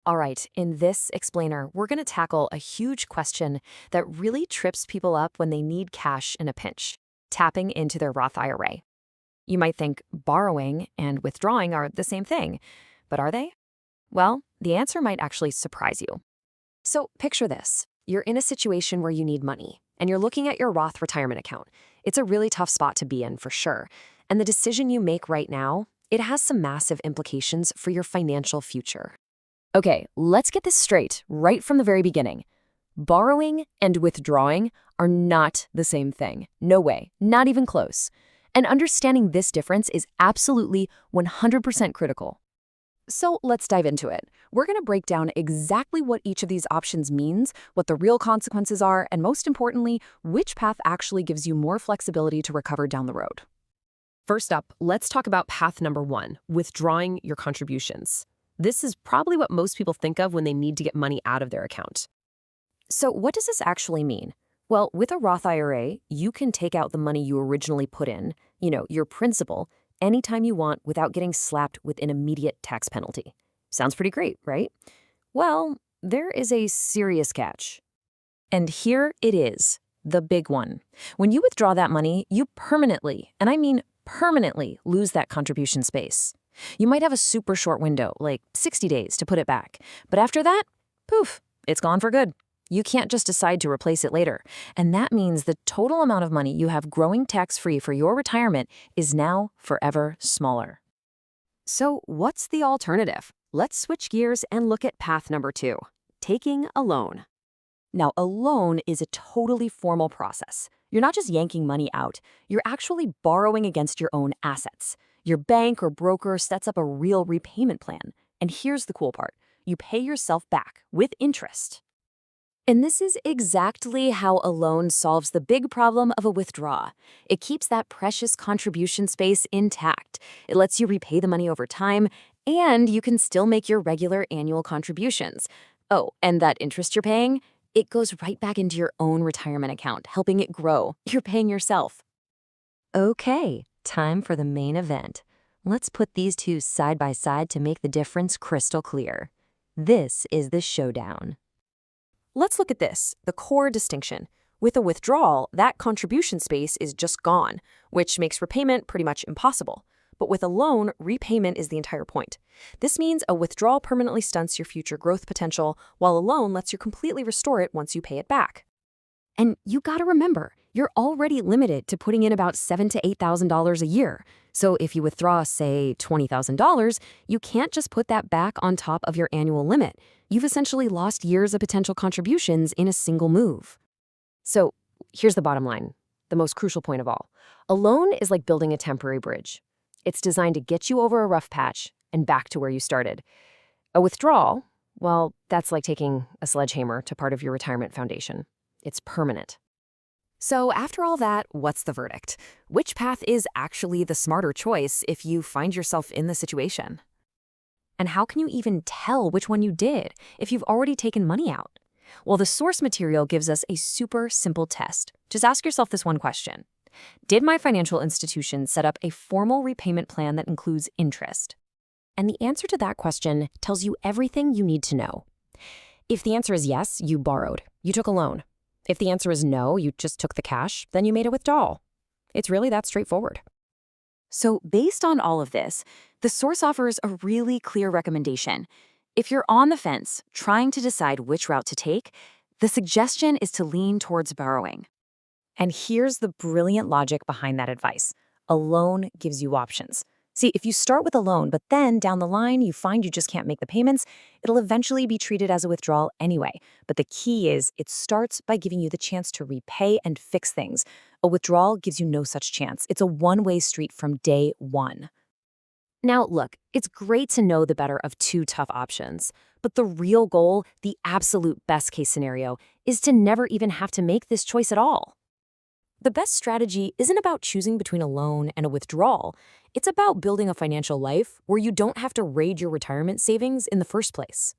All right, in this explainer, we're going to tackle a huge question that really trips people up when they need cash in a pinch, tapping into their Roth IRA. You might think borrowing and withdrawing are the same thing, but are they? Well, the answer might actually surprise you. So picture this. You're in a situation where you need money, and you're looking at your Roth retirement account. It's a really tough spot to be in for sure. And the decision you make right now, it has some massive implications for your financial future. Okay, let's get this straight right from the very beginning. Borrowing and withdrawing are not the same thing. No way, not even close. And understanding this difference is absolutely 100% critical. So let's dive into it. We're going to break down exactly what each of these options means, what the real consequences are, and most importantly, which path actually gives you more flexibility to recover down the road. First up, let's talk about path number one, withdrawing your contributions. This is probably what most people think of when they need to get money out of their account. So what does this actually mean? Well, with a Roth IRA, you can take out the money you originally put in, your principal, anytime you want without getting slapped with an immediate tax penalty. Sounds pretty great, right? Well, there is a serious catch. And here it is, the big one. When you withdraw that money, you permanently, and I mean permanently, lose that contribution space. You might have a super short window, like 60 days, to put it back. But after that, poof, it's gone for good. You can't just decide to replace it later. And that means the total amount of money you have growing tax-free for your retirement is now forever smaller. So what's the alternative? Let's switch gears and look at path number two, taking a loan. Now, a loan is a totally formal process. You're not just yanking money out, you're actually borrowing against your own assets. Your bank or broker sets up a real repayment plan. And here's the cool part. You pay yourself back with interest. And this is exactly how a loan solves the big problem of a withdrawal. It keeps that precious contribution space intact. It lets you repay the money over time, and you can still make your regular annual contributions. Oh, and that interest you're paying? It goes right back into your own retirement account, helping it grow. You're paying yourself. Okay, time for the main event. Let's put these two side by side to make the difference crystal clear. This is the showdown. Let's look at this, the core distinction. With a withdrawal, that contribution space is just gone, which makes repayment pretty much impossible. But with a loan, repayment is the entire point. This means a withdrawal permanently stunts your future growth potential, while a loan lets you completely restore it once you pay it back. And you gotta remember, you're already limited to putting in about $7,000 to $8,000 a year. So if you withdraw, say, $20,000, you can't just put that back on top of your annual limit. You've essentially lost years of potential contributions in a single move. So here's the bottom line, the most crucial point of all. A loan is like building a temporary bridge. It's designed to get you over a rough patch and back to where you started. A withdrawal, well, that's like taking a sledgehammer to part of your retirement foundation. It's permanent. So after all that, what's the verdict? Which path is actually the smarter choice if you find yourself in the situation? And how can you even tell which one you did if you've already taken money out? Well, the source material gives us a super simple test. Just ask yourself this one question. Did my financial institution set up a formal repayment plan that includes interest? And the answer to that question tells you everything you need to know. If the answer is yes, you borrowed. You took a loan. If the answer is no, you just took the cash, then you made a withdrawal. It's really that straightforward. So based on all of this, the source offers a really clear recommendation. If you're on the fence, trying to decide which route to take, the suggestion is to lean towards borrowing. And here's the brilliant logic behind that advice. A loan gives you options. See, if you start with a loan, but then down the line you find you just can't make the payments, it'll eventually be treated as a withdrawal anyway. But the key is it starts by giving you the chance to repay and fix things. A withdrawal gives you no such chance. It's a one-way street from day one. Now, look, it's great to know the better of two tough options. But the real goal, the absolute best-case scenario, is to never even have to make this choice at all. The best strategy isn't about choosing between a loan and a withdrawal. It's about building a financial life where you don't have to raid your retirement savings in the first place.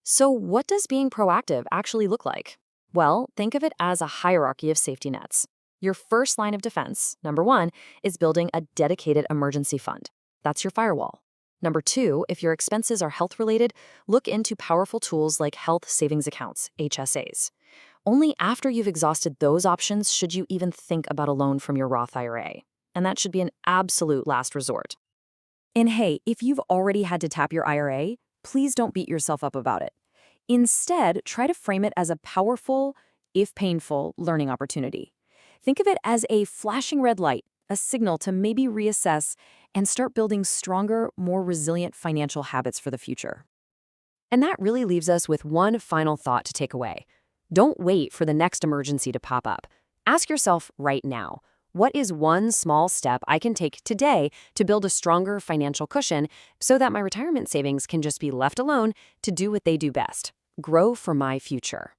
So what does being proactive actually look like? Well, think of it as a hierarchy of safety nets. Your first line of defense, number one, is building a dedicated emergency fund. That's your firewall. Number 2, if your expenses are health-related, look into powerful tools like health savings accounts, HSAs. Only after you've exhausted those options should you even think about a loan from your Roth IRA. And that should be an absolute last resort. And hey, if you've already had to tap your IRA, please don't beat yourself up about it. Instead, try to frame it as a powerful, if painful, learning opportunity. Think of it as a flashing red light, a signal to maybe reassess and start building stronger, more resilient financial habits for the future. And that really leaves us with one final thought to take away. Don't wait for the next emergency to pop up. Ask yourself right now, what is one small step I can take today to build a stronger financial cushion so that my retirement savings can just be left alone to do what they do best, grow for my future?